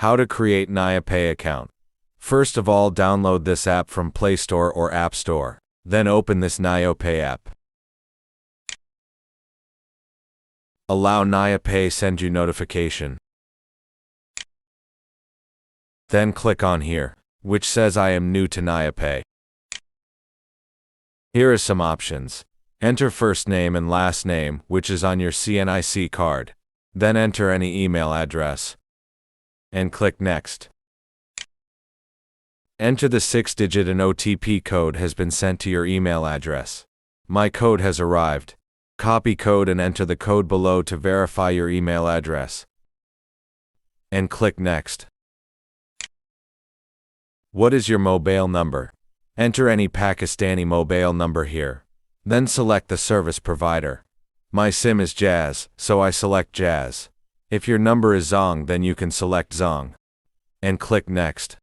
How to create NayaPay account. First of all, download this app from Play Store or App Store. Then open this NayaPay app. Allow NayaPay send you notification. Then click on here, which says I am new to NayaPay. Here are some options. Enter first name and last name, which is on your CNIC card. Then enter any email address. And click Next. Enter the 6-digit and OTP code has been sent to your email address. My code has arrived. Copy code and enter the code below to verify your email address. And click Next. What is your mobile number? Enter any Pakistani mobile number here. Then select the service provider. My SIM is Jazz, so I select Jazz. If your number is Zong, then you can select Zong. And click Next.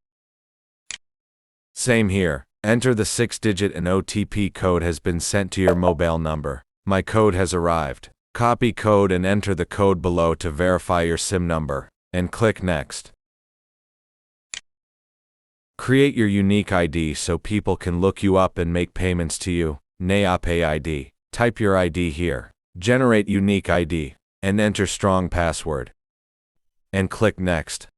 Same here. Enter the 6-digit and OTP code has been sent to your mobile number. My code has arrived. Copy code and enter the code below to verify your SIM number. And click Next. Create your unique ID so people can look you up and make payments to you. NayaPay ID. Type your ID here. Generate unique ID. And enter strong password. And click Next.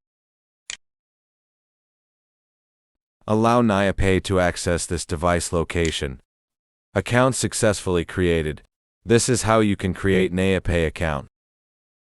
Allow NayaPay to access this device location. Account successfully created. This is how you can create NayaPay account.